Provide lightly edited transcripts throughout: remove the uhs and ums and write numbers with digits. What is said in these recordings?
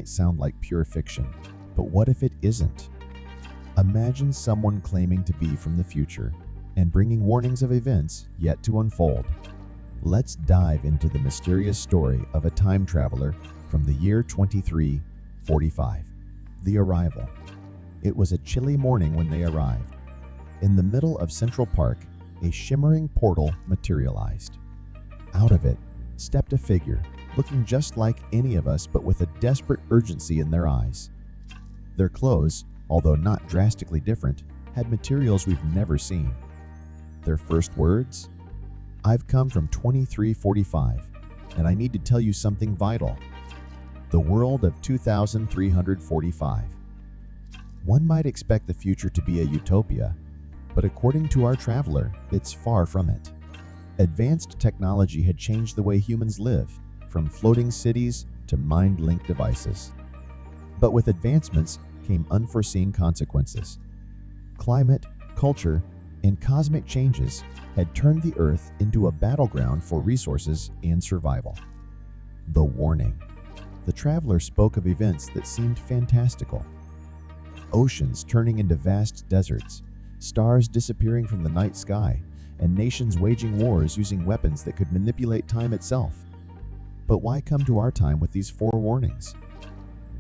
might sound like pure fiction, but what if it isn't? Imagine someone claiming to be from the future and bringing warnings of events yet to unfold. Let's dive into the mysterious story of a time traveler from the year 2345. The arrival. It was a chilly morning when they arrived. In the middle of Central Park, a shimmering portal materialized. Out of it stepped a figure, looking just like any of us but with a desperate urgency in their eyes. Their clothes, although not drastically different, had materials we've never seen. Their first words? "I've come from 2345, and I need to tell you something vital. The world of 2345. One might expect the future to be a utopia, but according to our traveler, it's far from it. Advanced technology had changed the way humans live, from floating cities to mind-linked devices. But with advancements came unforeseen consequences. Climate, culture, and cosmic changes had turned the Earth into a battleground for resources and survival. The warning. The traveler spoke of events that seemed fantastical. Oceans turning into vast deserts, stars disappearing from the night sky, and nations waging wars using weapons that could manipulate time itself. But why come to our time with these forewarnings?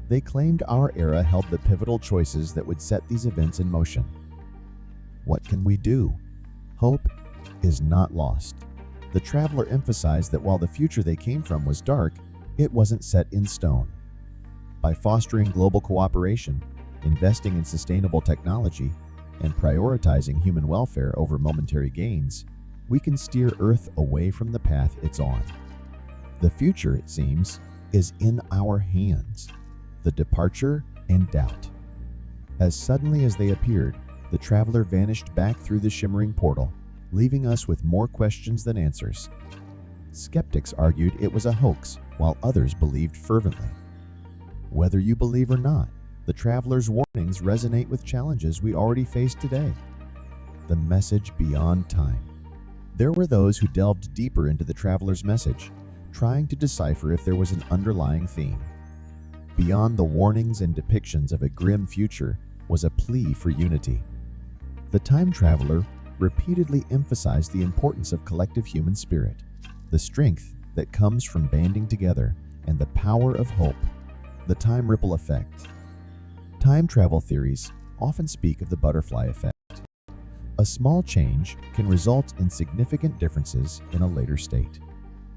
They claimed our era held the pivotal choices that would set these events in motion. What can we do? Hope is not lost. The traveler emphasized that while the future they came from was dark, it wasn't set in stone. By fostering global cooperation, investing in sustainable technology, and prioritizing human welfare over momentary gains, we can steer Earth away from the path it's on. The future, it seems, is in our hands. The departure and doubt. As suddenly as they appeared, the traveler vanished back through the shimmering portal, leaving us with more questions than answers. Skeptics argued it was a hoax, while others believed fervently. Whether you believe or not, the traveler's warnings resonate with challenges we already face today. The message beyond time. There were those who delved deeper into the traveler's message, trying to decipher if there was an underlying theme. Beyond the warnings and depictions of a grim future was a plea for unity. The time traveler repeatedly emphasized the importance of collective human spirit, the strength that comes from banding together, and the power of hope. The time ripple effect. Time travel theories often speak of the butterfly effect. A small change can result in significant differences in a later state.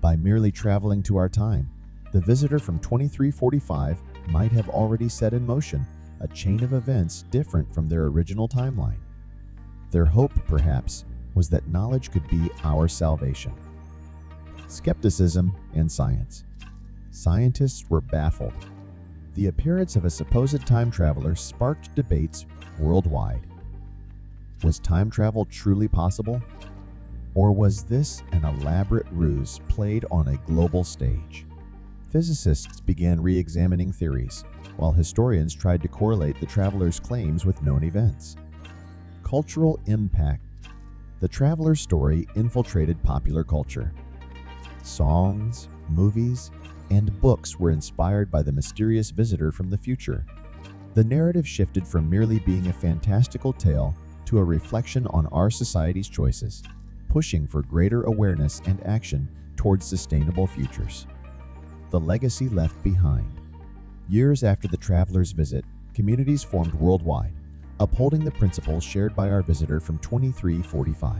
By merely traveling to our time, the visitor from 2345 might have already set in motion a chain of events different from their original timeline. Their hope, perhaps, was that knowledge could be our salvation. Skepticism and science. Scientists were baffled. The appearance of a supposed time traveler sparked debates worldwide. Was time travel truly possible? Or was this an elaborate ruse played on a global stage? Physicists began re-examining theories, while historians tried to correlate the traveler's claims with known events. Cultural impact. The traveler's story infiltrated popular culture. Songs, movies, and books were inspired by the mysterious visitor from the future. The narrative shifted from merely being a fantastical tale to a reflection on our society's choices, pushing for greater awareness and action towards sustainable futures. The legacy left behind. Years after the traveler's visit, communities formed worldwide, upholding the principles shared by our visitor from 2345.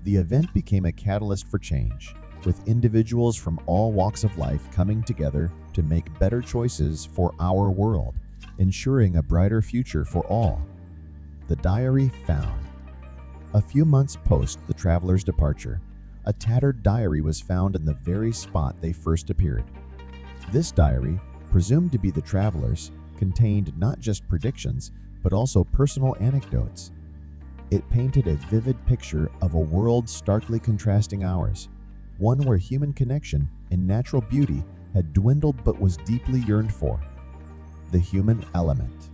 The event became a catalyst for change, with individuals from all walks of life coming together to make better choices for our world, ensuring a brighter future for all. The diary found. A few months post the traveler's departure, a tattered diary was found in the very spot they first appeared. This diary, presumed to be the traveler's, contained not just predictions, but also personal anecdotes. It painted a vivid picture of a world starkly contrasting ours, one where human connection and natural beauty had dwindled but was deeply yearned for. The human element.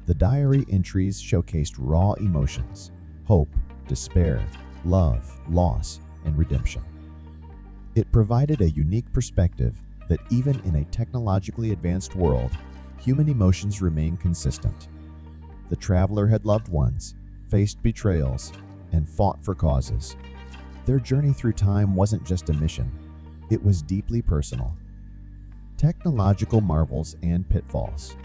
The diary entries showcased raw emotions: hope, despair, love, loss, and redemption. It provided a unique perspective, that even in a technologically advanced world, human emotions remain consistent. The traveler had loved ones, faced betrayals, and fought for causes. Their journey through time wasn't just a mission, it was deeply personal. Technological marvels and pitfalls.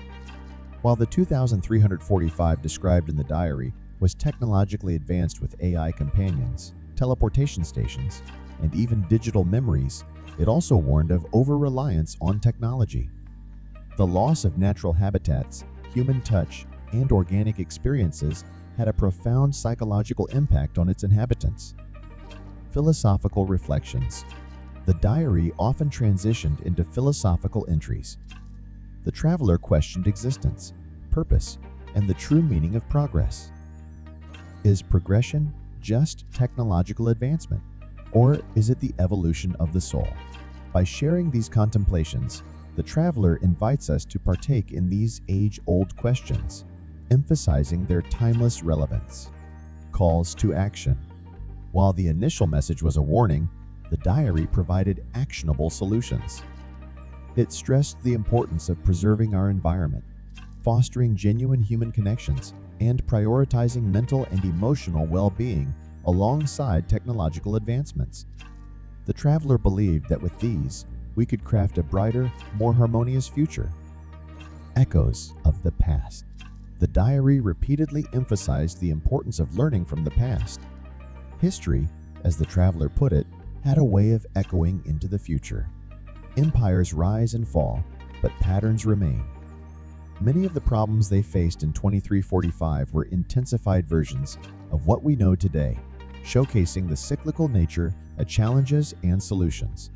While the 2345 described in the diary was technologically advanced with AI companions, teleportation stations, and even digital memories, it also warned of over-reliance on technology. The loss of natural habitats, human touch, and organic experiences had a profound psychological impact on its inhabitants. Philosophical reflections. The diary often transitioned into philosophical entries. The traveler questioned existence, purpose, and the true meaning of progress. Is progression just technological advancement, or is it the evolution of the soul? By sharing these contemplations, the traveler invites us to partake in these age-old questions, emphasizing their timeless relevance. Calls to action. While the initial message was a warning, the diary provided actionable solutions. It stressed the importance of preserving our environment, fostering genuine human connections, and prioritizing mental and emotional well-being alongside technological advancements. The traveler believed that with these, we could craft a brighter, more harmonious future. Echoes of the past. The diary repeatedly emphasized the importance of learning from the past. History, as the traveler put it, had a way of echoing into the future. Empires rise and fall, but patterns remain. Many of the problems they faced in 2345 were intensified versions of what we know today, showcasing the cyclical nature of challenges and solutions.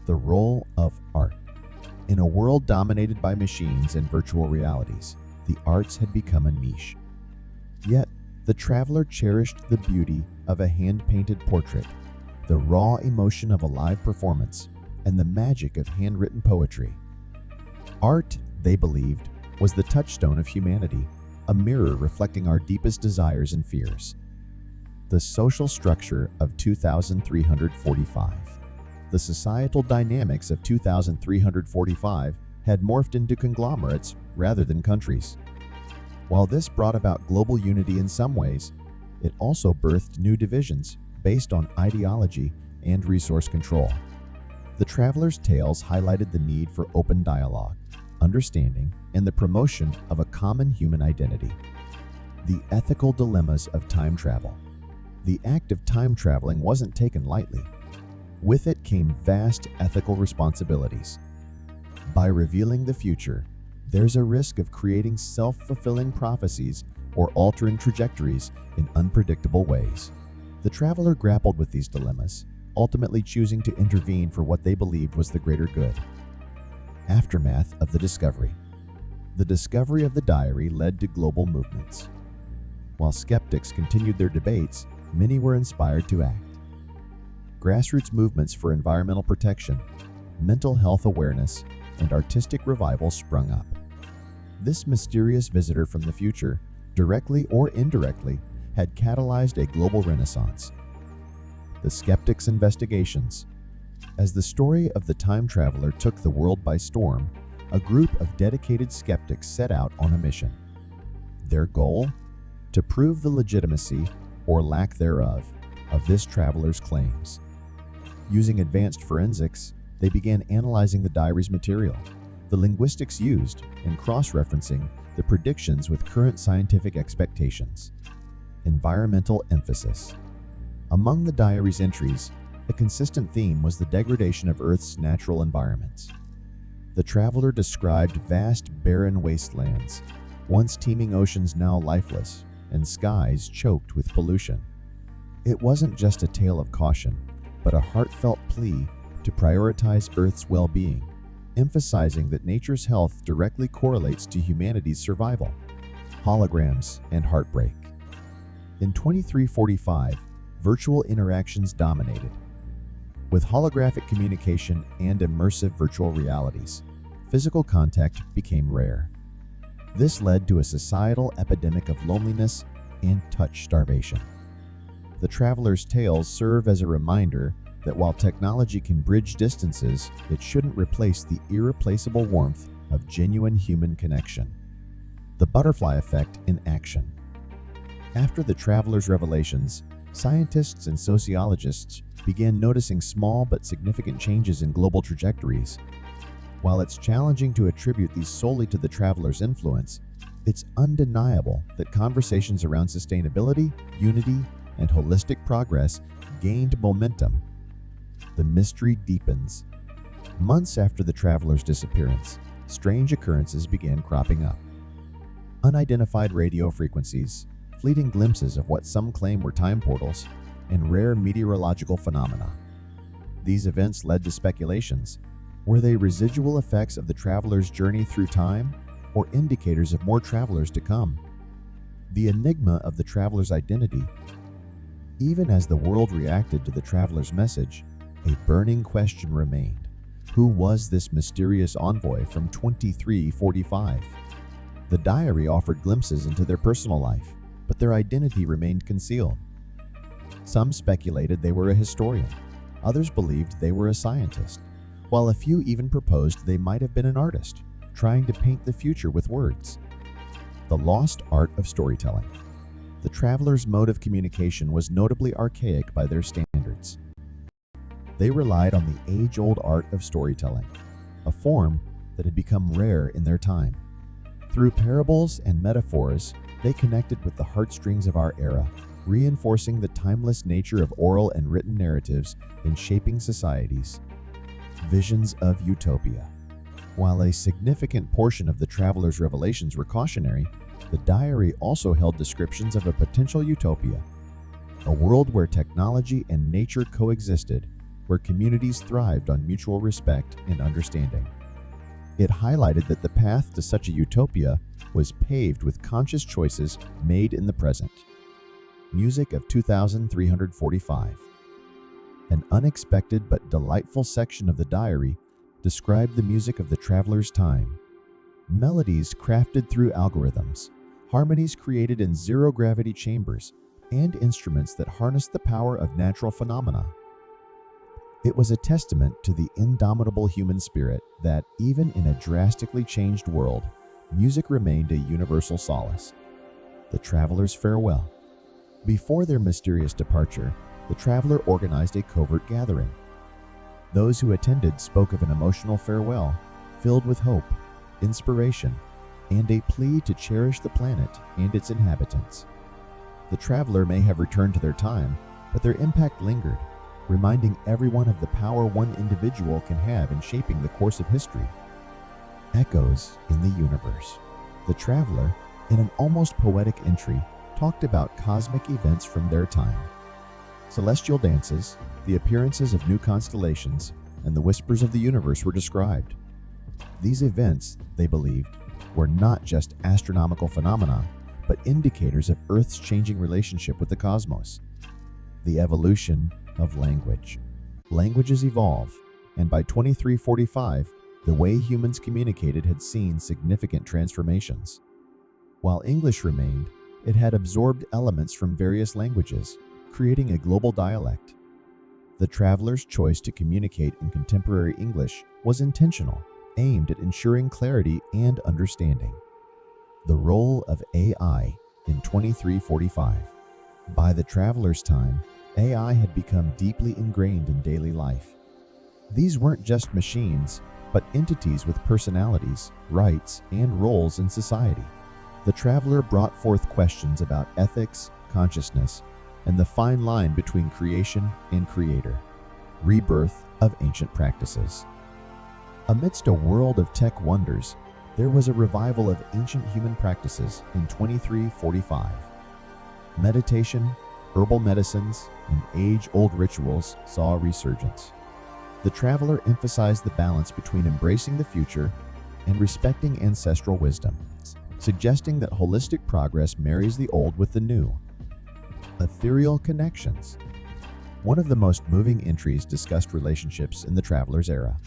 The role of art. In a world dominated by machines and virtual realities, the arts had become a niche. Yet, the traveler cherished the beauty of a hand-painted portrait, the raw emotion of a live performance, and the magic of handwritten poetry. Art, they believed, was the touchstone of humanity, a mirror reflecting our deepest desires and fears. The social structure of 2345. The societal dynamics of 2345 had morphed into conglomerates rather than countries. While this brought about global unity in some ways, it also birthed new divisions based on ideology and resource control. The traveler's tales highlighted the need for open dialogue, understanding, and the promotion of a common human identity. The ethical dilemmas of time travel. The act of time traveling wasn't taken lightly. With it came vast ethical responsibilities. By revealing the future, there's a risk of creating self-fulfilling prophecies or altering trajectories in unpredictable ways. The traveler grappled with these dilemmas, ultimately choosing to intervene for what they believed was the greater good. Aftermath of the discovery. The discovery of the diary led to global movements. While skeptics continued their debates, many were inspired to act. Grassroots movements for environmental protection, mental health awareness, and artistic revival sprung up. This mysterious visitor from the future, directly or indirectly, had catalyzed a global renaissance. The skeptics' investigations. As the story of the time traveler took the world by storm, a group of dedicated skeptics set out on a mission. Their goal? To prove the legitimacy, or lack thereof, of this traveler's claims. Using advanced forensics, they began analyzing the diary's material, the linguistics used, and cross-referencing the predictions with current scientific expectations. Environmental emphasis. Among the diary's entries, a consistent theme was the degradation of Earth's natural environments. The traveler described vast, barren wastelands, once teeming oceans now lifeless, and skies choked with pollution. It wasn't just a tale of caution, but a heartfelt plea to prioritize Earth's well-being, emphasizing that nature's health directly correlates to humanity's survival. Holograms and heartbreak. In 2345, virtual interactions dominated. With holographic communication and immersive virtual realities, physical contact became rare. This led to a societal epidemic of loneliness and touch starvation. The traveler's tales serve as a reminder that while technology can bridge distances, it shouldn't replace the irreplaceable warmth of genuine human connection. The butterfly effect in action. After the traveler's revelations, scientists and sociologists began noticing small but significant changes in global trajectories. While it's challenging to attribute these solely to the traveler's influence, it's undeniable that conversations around sustainability, unity, and holistic progress gained momentum. The mystery deepens. Months after the traveler's disappearance, strange occurrences began cropping up. Unidentified radio frequencies, fleeting glimpses of what some claim were time portals, and rare meteorological phenomena. These events led to speculations. Were they residual effects of the traveler's journey through time, or indicators of more travelers to come? The enigma of the traveler's identity. Even as the world reacted to the traveler's message, a burning question remained. Who was this mysterious envoy from 2345? The diary offered glimpses into their personal life, but their identity remained concealed. Some speculated they were a historian. Others believed they were a scientist, while a few even proposed they might have been an artist, trying to paint the future with words. The lost art of storytelling. The traveler's mode of communication was notably archaic by their standards. They relied on the age-old art of storytelling, a form that had become rare in their time. Through parables and metaphors, they connected with the heartstrings of our era, reinforcing the timeless nature of oral and written narratives in shaping societies. Visions of utopia. While a significant portion of the traveler's revelations were cautionary, the diary also held descriptions of a potential utopia, a world where technology and nature coexisted, where communities thrived on mutual respect and understanding. It highlighted that the path to such a utopia was paved with conscious choices made in the present. Music of 2345. An unexpected but delightful section of the diary described the music of the traveler's time. Melodies crafted through algorithms, harmonies created in zero-gravity chambers, and instruments that harnessed the power of natural phenomena. It was a testament to the indomitable human spirit that, even in a drastically changed world, music remained a universal solace. The traveler's farewell. Before their mysterious departure, the traveler organized a covert gathering. Those who attended spoke of an emotional farewell, filled with hope, inspiration, and a plea to cherish the planet and its inhabitants. The traveler may have returned to their time, but their impact lingered, reminding everyone of the power one individual can have in shaping the course of history. Echoes in the universe. The traveler, in an almost poetic entry, talked about cosmic events from their time. Celestial dances, the appearances of new constellations, and the whispers of the universe were described. These events, they believed, were not just astronomical phenomena, but indicators of Earth's changing relationship with the cosmos. The evolution of language. Languages evolve, and by 2345, the way humans communicated had seen significant transformations. While English remained, it had absorbed elements from various languages, creating a global dialect. The traveler's choice to communicate in contemporary English was intentional, aimed at ensuring clarity and understanding. The role of AI in 2345. By the traveler's time, AI had become deeply ingrained in daily life. These weren't just machines, but entities with personalities, rights, and roles in society. The traveler brought forth questions about ethics, consciousness, and the fine line between creation and creator. Rebirth of ancient practices. Amidst a world of tech wonders, there was a revival of ancient human practices in 2345. Meditation, herbal medicines, and age-old rituals saw a resurgence. The traveler emphasized the balance between embracing the future and respecting ancestral wisdom, suggesting that holistic progress marries the old with the new. Ethereal connections. One of the most moving entries discussed relationships in the traveler's era.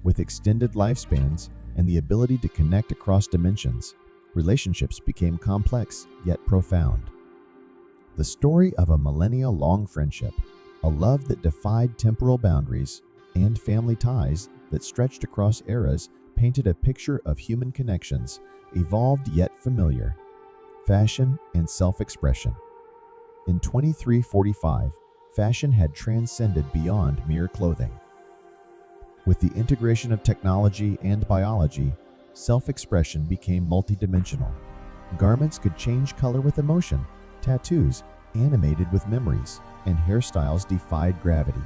With extended lifespans and the ability to connect across dimensions, relationships became complex yet profound. The story of a millennia-long friendship, a love that defied temporal boundaries, and family ties that stretched across eras painted a picture of human connections, evolved yet familiar, fashion and self-expression. In 2345, fashion had transcended beyond mere clothing. With the integration of technology and biology, self-expression became multidimensional. Garments could change color with emotion, tattoos animated with memories, and hairstyles defied gravity.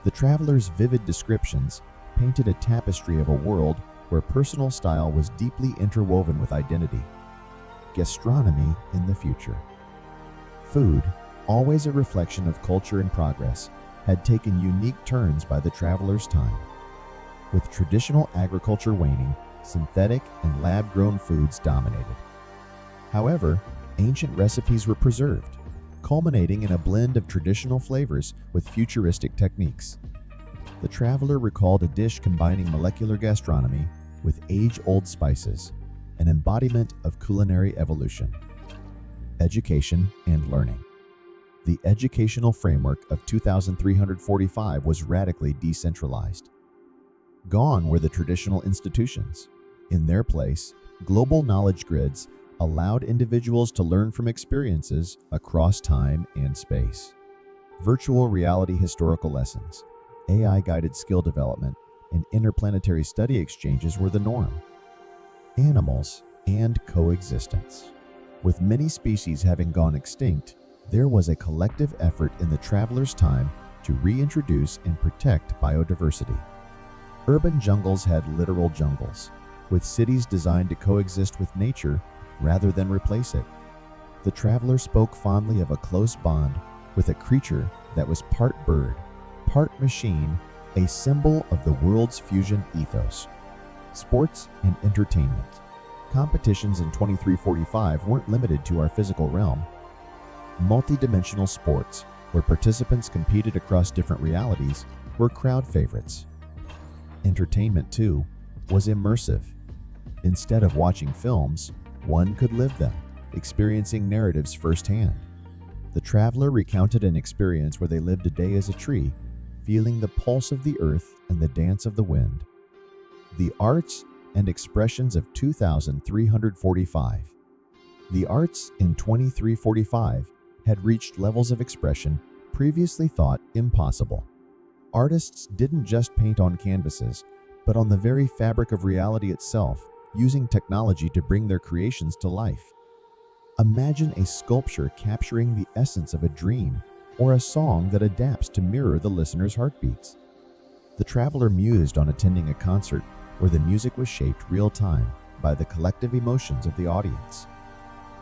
The traveler's vivid descriptions painted a tapestry of a world where personal style was deeply interwoven with identity. Gastronomy in the future. Food, always a reflection of culture and progress, had taken unique turns by the traveler's time. With traditional agriculture waning, synthetic and lab-grown foods dominated. However, ancient recipes were preserved, culminating in a blend of traditional flavors with futuristic techniques. The traveler recalled a dish combining molecular gastronomy with age-old spices, an embodiment of culinary evolution. Education and learning. The educational framework of 2345 was radically decentralized. Gone were the traditional institutions. In their place, global knowledge grids allowed individuals to learn from experiences across time and space. Virtual reality historical lessons, AI-guided skill development, and interplanetary study exchanges were the norm. Animals and coexistence. With many species having gone extinct, there was a collective effort in the traveler's time to reintroduce and protect biodiversity. Urban jungles had literal jungles, with cities designed to coexist with nature rather than replace it. The traveler spoke fondly of a close bond with a creature that was part bird, part machine, a symbol of the world's fusion ethos. Sports and entertainment. Competitions in 2345 weren't limited to our physical realm. Multidimensional sports, where participants competed across different realities, were crowd favorites. Entertainment, too, was immersive. Instead of watching films, one could live them, experiencing narratives firsthand. The traveler recounted an experience where they lived a day as a tree, feeling the pulse of the earth and the dance of the wind. The arts and expressions of 2345. The arts in 2345 had reached levels of expression previously thought impossible. Artists didn't just paint on canvases, but on the very fabric of reality itself, using technology to bring their creations to life. Imagine a sculpture capturing the essence of a dream, or a song that adapts to mirror the listener's heartbeats. The traveler mused on attending a concert where the music was shaped real-time by the collective emotions of the audience.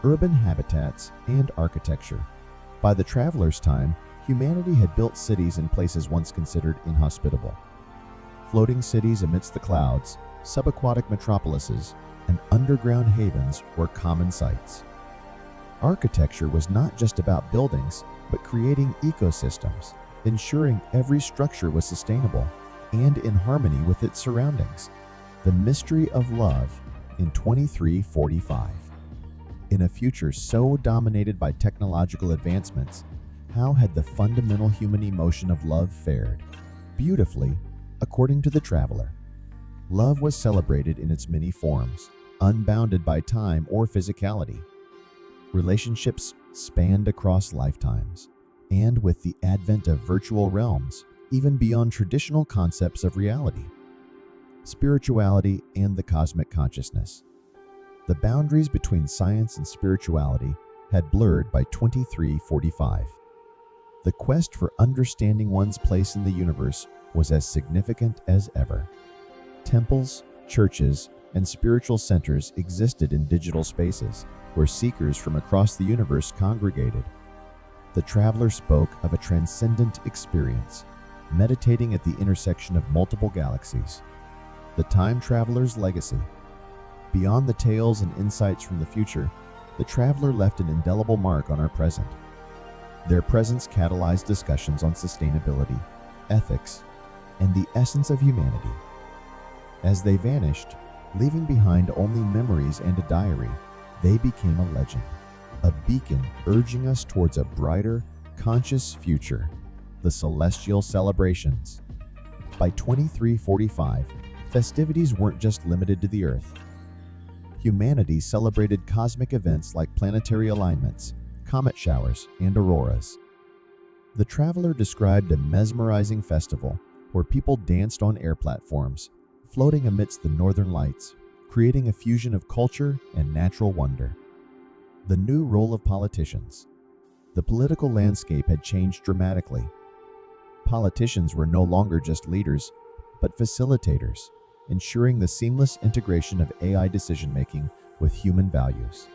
Urban habitats and architecture. By the traveler's time, humanity had built cities in places once considered inhospitable. Floating cities amidst the clouds, subaquatic metropolises, and underground havens were common sights. Architecture was not just about buildings, but creating ecosystems, ensuring every structure was sustainable and in harmony with its surroundings. The mystery of love in 2345. In a future so dominated by technological advancements, how had the fundamental human emotion of love fared? Beautifully, according to the traveler. Love was celebrated in its many forms, unbounded by time or physicality. Relationships spanned across lifetimes, and with the advent of virtual realms, even beyond traditional concepts of reality. Spirituality and the cosmic consciousness. The boundaries between science and spirituality had blurred by 2345. The quest for understanding one's place in the universe was as significant as ever. Temples, churches, and spiritual centers existed in digital spaces where seekers from across the universe congregated. The traveler spoke of a transcendent experience, meditating at the intersection of multiple galaxies. The time traveler's legacy. Beyond the tales and insights from the future, the traveler left an indelible mark on our present. Their presence catalyzed discussions on sustainability, ethics, and the essence of humanity. As they vanished, leaving behind only memories and a diary, they became a legend, a beacon urging us towards a brighter, conscious future. The the celestial celebrations. By 2345, festivities weren't just limited to the Earth. Humanity celebrated cosmic events like planetary alignments, comet showers, and auroras. The traveler described a mesmerizing festival where people danced on air platforms, floating amidst the northern lights, creating a fusion of culture and natural wonder. The new role of politicians. The political landscape had changed dramatically. Politicians were no longer just leaders, but facilitators, ensuring the seamless integration of AI decision-making with human values.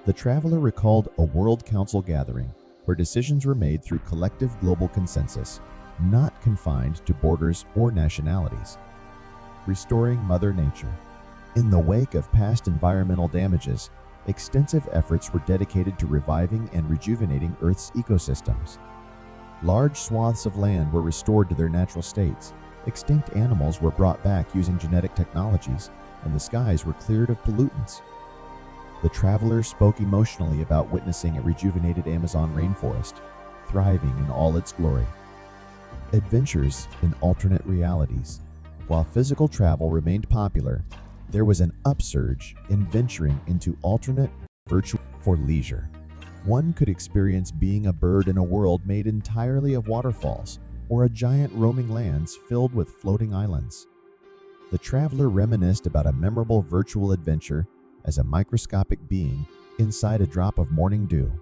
The traveler recalled a World Council gathering where decisions were made through collective global consensus, not confined to borders or nationalities. Restoring Mother Nature. In the wake of past environmental damages, extensive efforts were dedicated to reviving and rejuvenating Earth's ecosystems. Large swaths of land were restored to their natural states, extinct animals were brought back using genetic technologies, and the skies were cleared of pollutants. The traveler spoke emotionally about witnessing a rejuvenated Amazon rainforest, thriving in all its glory. Adventures in alternate realities. While physical travel remained popular, there was an upsurge in venturing into alternate virtual for leisure. One could experience being a bird in a world made entirely of waterfalls, or a giant roaming lands filled with floating islands. The traveler reminisced about a memorable virtual adventure as a microscopic being inside a drop of morning dew.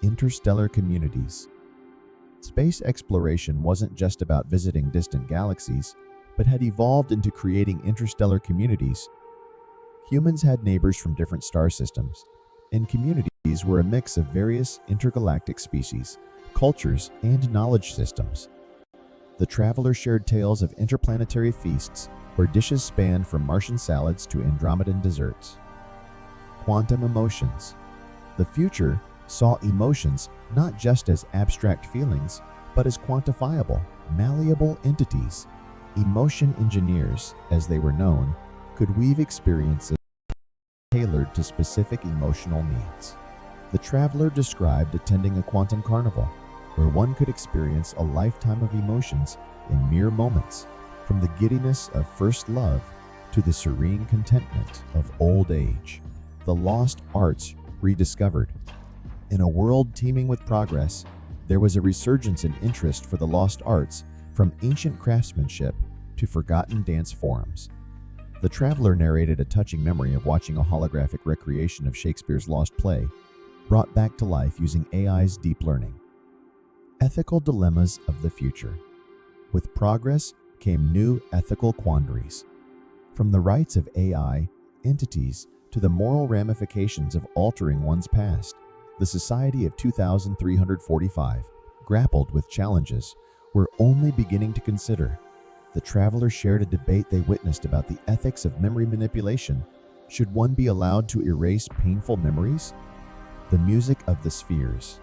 Interstellar communities. Space exploration wasn't just about visiting distant galaxies, but had evolved into creating interstellar communities. Humans had neighbors from different star systems, and communities were a mix of various intergalactic species, cultures, and knowledge systems. The traveler shared tales of interplanetary feasts where dishes spanned from Martian salads to Andromedan desserts. Quantum emotions. The future saw emotions not just as abstract feelings, but as quantifiable, malleable entities. Emotion engineers, as they were known, could weave experiences tailored to specific emotional needs. The traveler described attending a quantum carnival, where one could experience a lifetime of emotions in mere moments, from the giddiness of first love to the serene contentment of old age. The lost arts rediscovered. In a world teeming with progress, there was a resurgence in interest for the lost arts, from ancient craftsmanship to forgotten dance forms. The traveler narrated a touching memory of watching a holographic recreation of Shakespeare's lost play, brought back to life using AI's deep learning. Ethical dilemmas of the future. With progress came new ethical quandaries. From the rights of AI entities to the moral ramifications of altering one's past, the society of 2345 grappled with challenges we're only beginning to consider. The traveler shared a debate they witnessed about the ethics of memory manipulation. Should one be allowed to erase painful memories? The music of the spheres.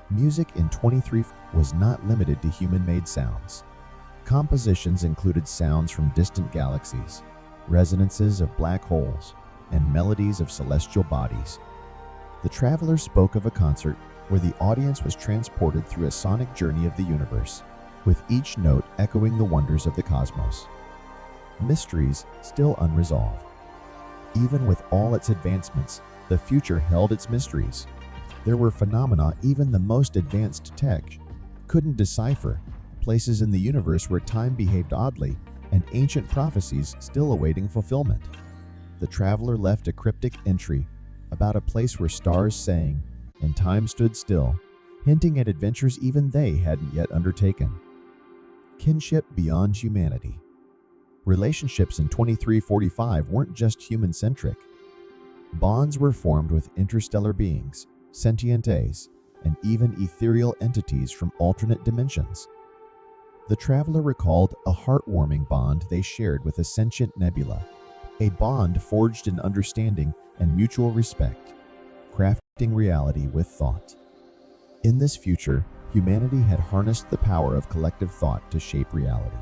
Music in 23 was not limited to human-made sounds. Compositions included sounds from distant galaxies, resonances of black holes, and melodies of celestial bodies. The traveler spoke of a concert where the audience was transported through a sonic journey of the universe, with each note echoing the wonders of the cosmos. Mysteries still unresolved. Even with all its advancements, the future held its mysteries. There were phenomena even the most advanced tech couldn't decipher, places in the universe where time behaved oddly, and ancient prophecies still awaiting fulfillment. The traveler left a cryptic entry about a place where stars sang and time stood still, hinting at adventures even they hadn't yet undertaken. Kinship beyond humanity. Relationships in 2345 weren't just human-centric. Bonds were formed with interstellar beings, sentient A's, and even ethereal entities from alternate dimensions. The traveler recalled a heartwarming bond they shared with a sentient nebula, a bond forged in understanding and mutual respect, crafting reality with thought. In this future, humanity had harnessed the power of collective thought to shape reality.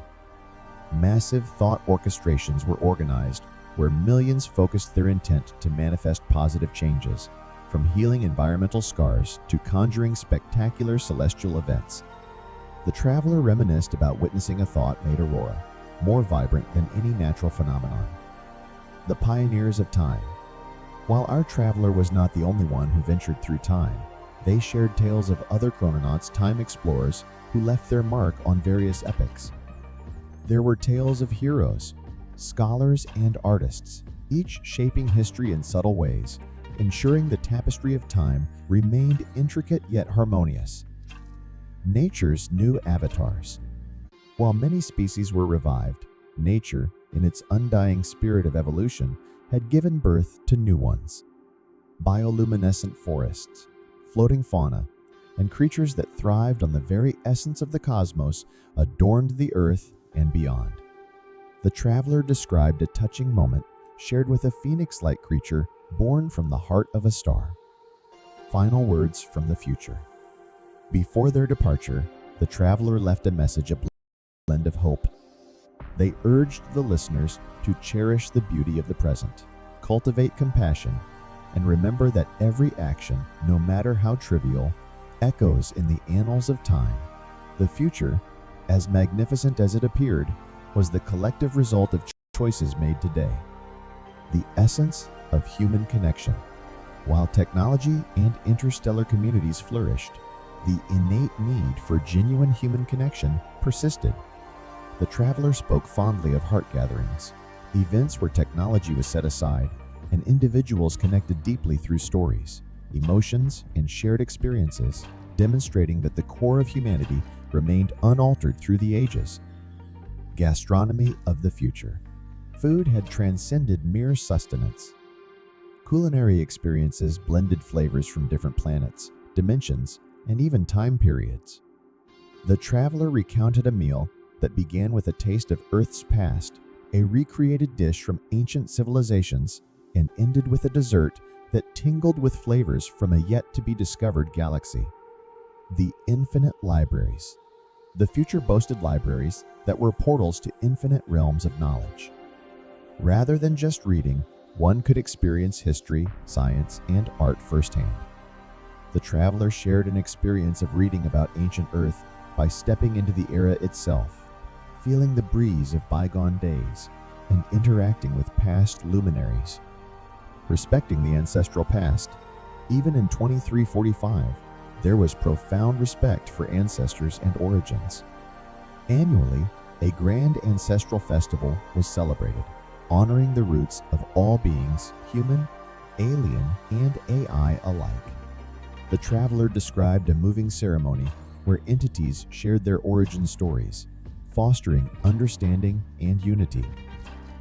Massive thought orchestrations were organized where millions focused their intent to manifest positive changes, from healing environmental scars to conjuring spectacular celestial events. The traveler reminisced about witnessing a thought-made aurora, more vibrant than any natural phenomenon. The pioneers of time. While our traveler was not the only one who ventured through time, they shared tales of other chrononauts, time explorers, who left their mark on various epochs. There were tales of heroes, scholars, and artists, each shaping history in subtle ways, ensuring the tapestry of time remained intricate yet harmonious. Nature's new avatars. While many species were revived, nature, in its undying spirit of evolution, had given birth to new ones. Bioluminescent forests, floating fauna, and creatures that thrived on the very essence of the cosmos adorned the earth and beyond. The traveler described a touching moment shared with a phoenix-like creature born from the heart of a star. Final words from the future. Before their departure, the traveler left a message, a blend of hope. They urged the listeners to cherish the beauty of the present, cultivate compassion, and remember that every action, no matter how trivial, echoes in the annals of time. The future, as magnificent as it appeared, was the collective result of choices made today. The essence of human connection. While technology and interstellar communities flourished, the innate need for genuine human connection persisted. The traveler spoke fondly of heart gatherings, events where technology was set aside and individuals connected deeply through stories, emotions, and shared experiences, demonstrating that the core of humanity remained unaltered through the ages. Gastronomy of the future. Food had transcended mere sustenance. Culinary experiences blended flavors from different planets, dimensions, and even time periods. The traveler recounted a meal that began with a taste of Earth's past, a recreated dish from ancient civilizations, and ended with a dessert that tingled with flavors from a yet-to-be-discovered galaxy. The infinite libraries. The future boasted libraries that were portals to infinite realms of knowledge. Rather than just reading, one could experience history, science, and art firsthand. The traveler shared an experience of reading about ancient Earth by stepping into the era itself, feeling the breeze of bygone days, and interacting with past luminaries. Respecting the ancestral past, even in 2345, there was profound respect for ancestors and origins. Annually, a grand ancestral festival was celebrated, honoring the roots of all beings, human, alien, and AI alike. The traveler described a moving ceremony where entities shared their origin stories, fostering understanding and unity.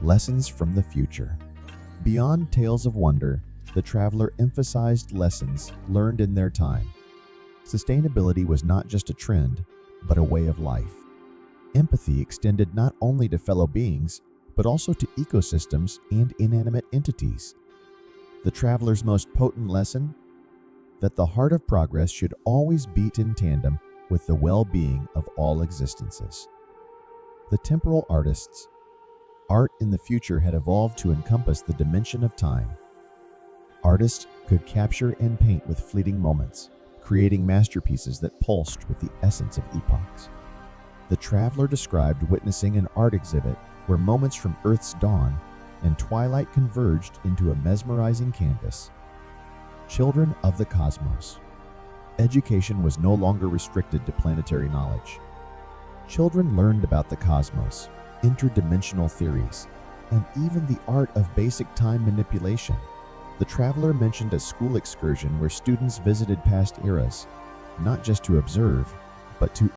Lessons from the future. Beyond tales of wonder, the traveler emphasized lessons learned in their time. Sustainability was not just a trend, but a way of life. Empathy extended not only to fellow beings, but also to ecosystems and inanimate entities. The traveler's most potent lesson? That the heart of progress should always beat in tandem with the well-being of all existences. The temporal artists. Art in the future had evolved to encompass the dimension of time. Artists could capture and paint with fleeting moments, creating masterpieces that pulsed with the essence of epochs. The traveler described witnessing an art exhibit where moments from Earth's dawn and twilight converged into a mesmerizing canvas. Children of the cosmos. Education was no longer restricted to planetary knowledge. Children learned about the cosmos, interdimensional theories, and even the art of basic time manipulation. The traveler mentioned a school excursion where students visited past eras, not just to observe, but to